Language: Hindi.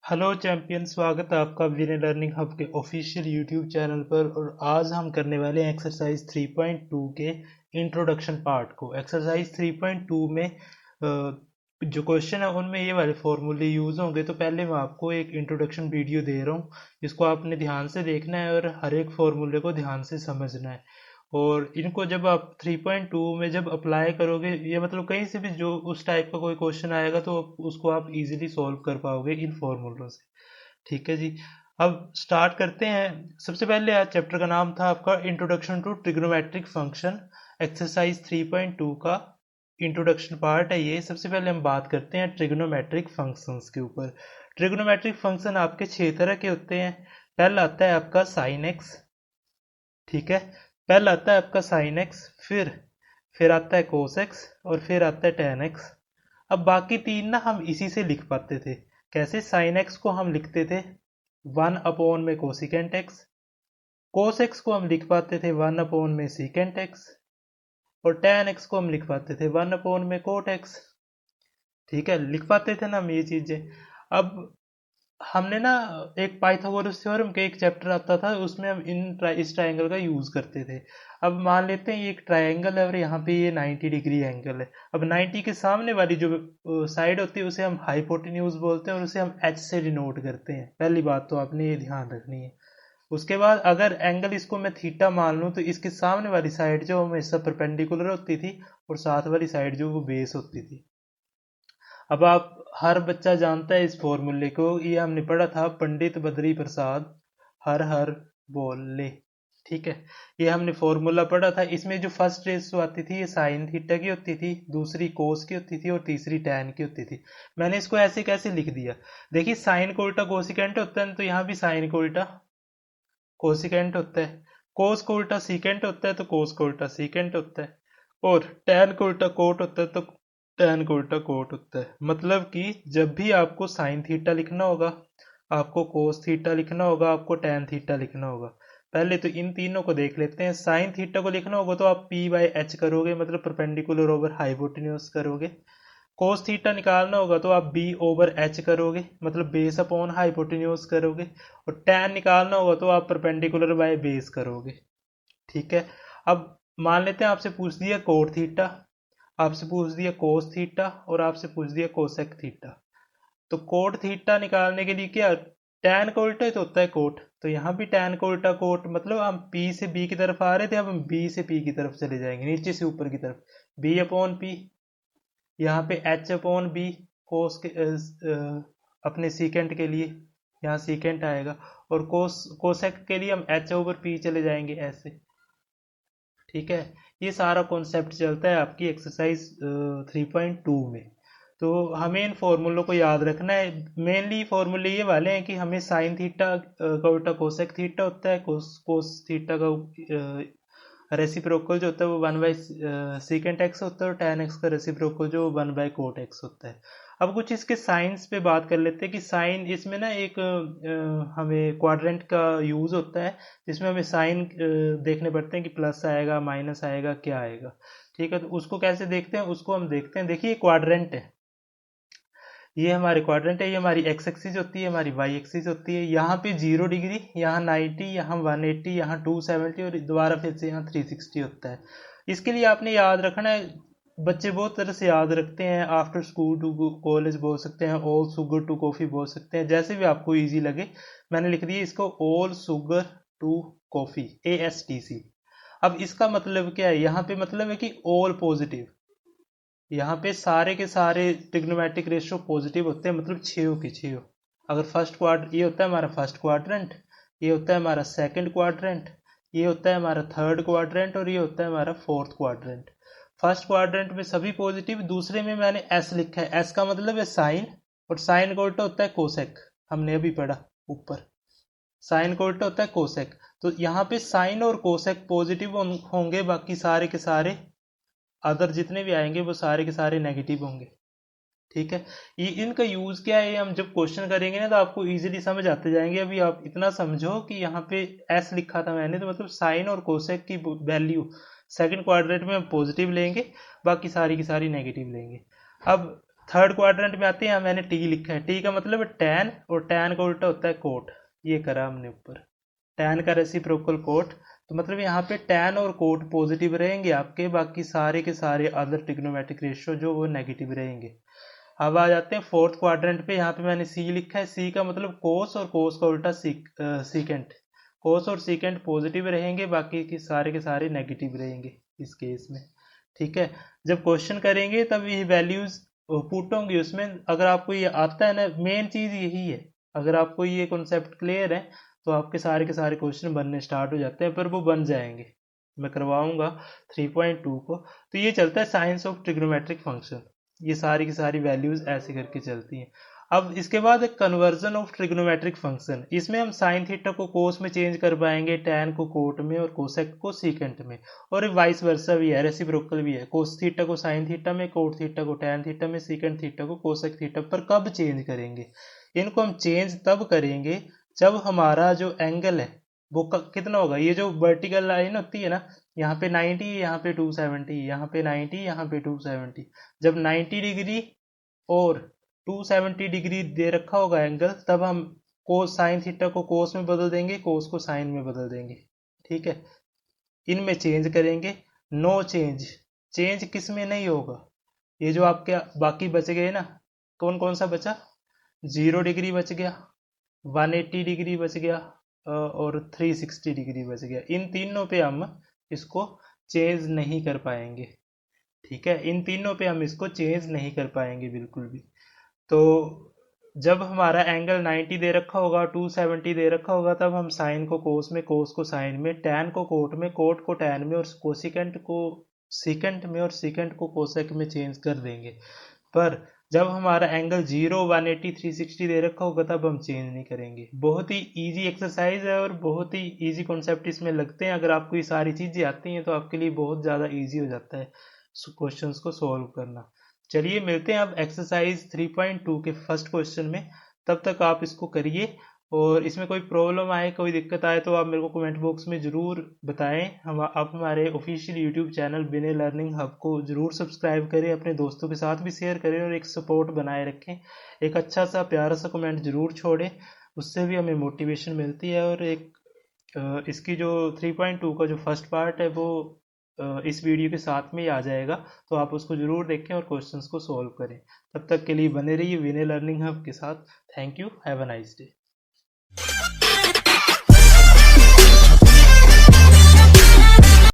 हेलो चैंपियन, स्वागत है आपका विनर लर्निंग हब के ऑफिशियल यूट्यूब चैनल पर। और आज हम करने वाले हैं एक्सरसाइज 3.2 के इंट्रोडक्शन पार्ट को। एक्सरसाइज 3.2 में जो क्वेश्चन है उनमें ये वाले फॉर्मूले यूज़ होंगे। तो पहले मैं आपको एक इंट्रोडक्शन वीडियो दे रहा हूँ, जिसको आपने ध्यान से देखना है और हर एक फॉर्मूले को ध्यान से समझना है। और इनको जब आप 3.2 में जब अप्लाई करोगे, ये मतलब कहीं से भी जो उस टाइप का कोई क्वेश्चन आएगा तो उसको आप इजीली सॉल्व कर पाओगे इन फॉर्मूलों से। ठीक है जी। अब स्टार्ट करते हैं। सबसे पहले आज चैप्टर का नाम था आपका introduction to trigonometric function. Exercise 3.2 का इंट्रोडक्शन पार्ट है ये। सबसे पहले हम बात करते हैं ट्रिग्नोमेट्रिक फंक्शंस के ऊपर। ट्रिग्नोमेट्रिक फंक्शन आपके 6 तरह के होते हैं। पहला आता है आपका साइन एक्स। ठीक है, पहला आता है आपका साइन एक्स, फिर आता है कोस एक्स, और फिर आता है टेन एक्स। अब बाकी तीन ना हम इसी से लिख पाते थे। कैसे? साइन एक्स को हम लिखते थे 1 अपॉन में कोसिकेंट एक्स, कोस एक्स को हम लिख पाते थे 1 अपॉन में सीकेंट एक्स, और टेन एक्स को हम लिख पाते थे 1 अपॉन में कोट एक्स। ठीक है, लिख पाते थे ना हम ये चीजें। अब हमने ना एक पाइथागोरस थ्योरम के एक चैप्टर आता था, उसमें हम इस ट्रायंगल का यूज करते थे। अब मान लेते हैं ये एक ट्रायंगल है और यहाँ पे ये 90 डिग्री एंगल है। अब 90 के सामने वाली जो साइड होती है उसे हम हाइपोटेन्यूज बोलते हैं और उसे हम एच से डिनोट करते हैं। पहली बात तो आपने ये ध्यान रखनी है। उसके बाद अगर एंगल इसको मैं थीटा मान लूं तो इसके सामने वाली साइड जो हमेशा परपेंडिकुलर होती थी और साथ वाली साइड जो वो बेस होती थी। अब आप हर बच्चा जानता है इस फॉर्मूले को, ये हमने पढ़ा था पंडित बद्री प्रसाद हर हर बोले। ठीक है, ये हमने फॉर्मूला पढ़ा था। इसमें जो फर्स्ट रेशो आती थी ये साइन थीटा की होती थी, दूसरी कोस की होती थी और तीसरी टैन की होती थी। मैंने इसको ऐसे कैसे लिख दिया? देखिए, साइन को उल्टा कोसिकेंट होता है तो यहाँ भी साइन को उल्टा कोसिकेंट होता है, कोस को उल्टा सीकेंट होता है तो कोस को उल्टा सीकेंट होता है, और टैन को उल्टा कोट होता है तो टैन को उल्टा कोट होता है। मतलब कि जब भी आपको साइन थीटा लिखना होगा, आपको कोस थीटा लिखना होगा, आपको टैन थीटा लिखना होगा। पहले तो इन तीनों को देख लेते हैं। साइन थीटा को लिखना होगा तो आप पी बाई एच करोगे, मतलब परपेंडिकुलर ओवर हाइपोटेन्यूज करोगे। कोस थीटा निकालना होगा तो आप बी ओवर एच करोगे, मतलब बेस अपॉन हाइपोटेन्यूज करोगे। और टैन निकालना होगा तो आप परपेंडिकुलर बाय बेस करोगे। ठीक है, अब मान लेते हैं आपसे पूछ दिया कोट थीटा, आपसे पूछ दिया कोस थीटा और आपसे पूछ दिया कोसेक थीटा। तो कोट थीटा निकालने के लिए क्या, टैन का उल्टा ही तो होता है कोट, तो यहाँ भी टैन का उल्टा कोट। मतलब हम पी से बी की तरफ आ रहे थे, अब हम बी से पी की तरफ चले जाएंगे, नीचे से ऊपर की तरफ। बी अपॉन पी, यहाँ पे एच अपॉन बी, कोस के अपने सीकेंट के लिए यहाँ सीकेंट आएगा, और कोसेक के लिए हम एच ओवर पी चले जाएंगे ऐसे। ठीक है, ये सारा कॉन्सेप्ट चलता है आपकी एक्सरसाइज 3.2 में। तो हमें इन फॉर्मूलों को याद रखना है। मेनली फॉर्मूले ये वाले हैं कि हमें साइन थीटा का उल्टा कोसेक थीटा होता है, कोस थीटा का रेसिप्रोकल जो होता है वो 1 बाई सीकेंट एक्स होता है, और टैन एक्स का रेसिप्रोकल जो 1 बाई कोट एक्स होता है। अब कुछ इसके साइंस पे बात कर लेते हैं कि साइन इसमें ना एक हमें क्वाड्रेंट का यूज होता है, जिसमें हमें साइन देखने पड़ते हैं कि प्लस आएगा माइनस आएगा क्या आएगा। ठीक है, तो उसको कैसे देखते हैं, उसको हम देखते हैं। देखिए, क्वाड्रेंट है, ये हमारे क्वाड्रेंट है, ये हमारी एक्स एक्सिस होती है, हमारी वाई एक्सिस होती है। यहाँ पे 0 डिग्री, यहाँ 90, यहाँ 180, यहाँ 270 और दोबारा फिर से यहाँ 360 होता है। इसके लिए आपने याद रखना है, बच्चे बहुत तरह से याद रखते हैं। आफ्टर स्कूल टू कॉलेज बोल सकते हैं, ऑल शुगर टू कॉफी बोल सकते हैं, जैसे भी आपको इजी लगे। मैंने लिख दिया इसको all sugar to coffee, ASTC। अब इसका मतलब क्या है? यहाँ पे मतलब है कि ऑल पॉजिटिव, यहाँ पे सारे के सारे ट्रिग्नोमेट्रिक रेशियो पॉजिटिव होते हैं, मतलब छो की छो। अगर फर्स्ट क्वाड्र ये होता है हमारा फर्स्ट क्वाड्रेंट, ये होता है हमारा सेकंड क्वाड्रेंट, ये होता है हमारा थर्ड क्वाड्रेंट, और ये होता है हमारा फोर्थ क्वाड्रेंट। फर्स्ट क्वाड्रेंट में सभी पॉजिटिव, दूसरे में मैंने एस लिखा है, एस का मतलब है साइन, और साइन का उल्टा होता है कोसेक, हमने अभी पढ़ा ऊपर। साइन का उल्टा होता है कोसेक, तो यहाँ पे साइन और कोसेक पॉजिटिव होंगे, बाकी सारे के सारे अदर जितने भी आएंगे वो सारे के सारे नेगेटिव होंगे। ठीक है, ये इनका यूज क्या है, हम जब क्वेश्चन करेंगे ना तो आपको इजीली समझ आते जाएंगे। अभी आप इतना समझो कि यहाँ पे एस लिखा था मैंने, तो मतलब साइन और कोसेक की वैल्यू सेकंड क्वाड्रेंट में हम पॉजिटिव लेंगे, बाकी सारी की सारी नेगेटिव लेंगे। अब थर्ड क्वाड्रेंट में आते हैं, यहाँ मैंने टी लिखा है, टी का मतलब टैन, और टैन का उल्टा होता है कोट, ये करा हमने ऊपर, टैन का रेसिप्रोकल कोट। तो मतलब यहाँ पे टैन और कोट पॉजिटिव रहेंगे आपके, बाकी सारे के सारे अदर ट्रिग्नोमेट्रिक रेशियो जो वो नेगेटिव रहेंगे। अब आ जाते हैं फोर्थ क्वाड्रेंट पे, यहाँ पे मैंने सी लिखा है, सी का मतलब कोस, और कोस का उल्टा सीकेंट, कोस और सीकेंट पॉजिटिव रहेंगे, बाकी के सारे नेगेटिव रहेंगे इस केस में। ठीक है, जब क्वेश्चन करेंगे तब ये वैल्यूज पुट होंगी उसमें। अगर आपको ये आता है ना, मेन चीज यही है, अगर आपको ये कॉन्सेप्ट क्लियर है तो आपके के सारे क्वेश्चन बनने स्टार्ट हो जाते हैं, पर वो बन जाएंगे, मैं करवाऊंगा 3.2 को। तो ये चलता है साइंस ऑफ ट्रिग्नोमेट्रिक फंक्शन, ये सारी की सारी वैल्यूज ऐसे करके चलती हैं। अब इसके बाद कन्वर्जन ऑफ ट्रिग्नोमेट्रिक फंक्शन, इसमें हम साइन थीटा को कोस में चेंज कर पाएंगे, टैन को कोट में, और कोसेक को सीकेंट में, और वाइस वर्सा भी है, रेसिप्रोकल भी है, कोस थीटा को साइन थीटा में, कोट थीटा को टैन थीटा में, सीकेंट थीटा को कोसेक थीटा। पर कब चेंज करेंगे इनको? हम चेंज तब करेंगे जब हमारा जो एंगल है वो कितना होगा, ये जो वर्टिकल लाइन होती है ना, यहाँ पे 90, यहाँ पे 270, यहाँ पे 90, यहाँ पे 270, जब 90 डिग्री और 270 डिग्री दे रखा होगा एंगल, तब हम कोस साइन थीटा को कोस में बदल देंगे, कोस को साइन में बदल देंगे। ठीक है, इनमें चेंज करेंगे। नो चेंज, चेंज किस में नहीं होगा, ये जो आपके बाकी बच गए ना, कौन कौन सा बचा, 0 डिग्री बच गया, 180 डिग्री बच गया, और 360 डिग्री बच गया। इन तीनों पे हम इसको चेंज नहीं कर पाएंगे। ठीक है, इन तीनों पे हम इसको चेंज नहीं कर पाएंगे बिल्कुल भी। तो जब हमारा एंगल 90 दे रखा होगा, 270 दे रखा होगा, तब हम साइन को कोस में, कोस को साइन में, टैन को कोट में, कोट को टैन में, और कोसिकेंट को सीकेंट में, और सीकेंट को कोसेक में चेंज कर देंगे। पर जब हमारा एंगल 0, 180, 360 दे रखा होगा, तब हम चेंज नहीं करेंगे। बहुत ही इजी एक्सरसाइज है और बहुत ही इजी कॉन्सेप्ट इसमें लगते हैं। अगर आपको ये सारी चीज़ें आती हैं तो आपके लिए बहुत ज़्यादा इजी हो जाता है क्वेश्चंस को सॉल्व करना। चलिए मिलते हैं अब एक्सरसाइज 3.2 के फर्स्ट क्वेश्चन में, तब तक आप इसको करिए, और इसमें कोई प्रॉब्लम आए, कोई दिक्कत आए तो आप मेरे को कमेंट बॉक्स में ज़रूर बताएं। हम आप हमारे ऑफिशियल यूट्यूब चैनल विनय लर्निंग हब को ज़रूर सब्सक्राइब करें, अपने दोस्तों के साथ भी शेयर करें, और एक सपोर्ट बनाए रखें। एक अच्छा सा प्यारा सा कमेंट ज़रूर छोड़ें, उससे भी हमें मोटिवेशन मिलती है। और एक इसकी जो 3.2 का जो फर्स्ट पार्ट है वो इस वीडियो के साथ में ही आ जाएगा, तो आप उसको ज़रूर देखें और क्वेश्चंस को सॉल्व करें। तब तक के लिए बने रहिए विनय लर्निंग हब के साथ। Thank you, have a nice day.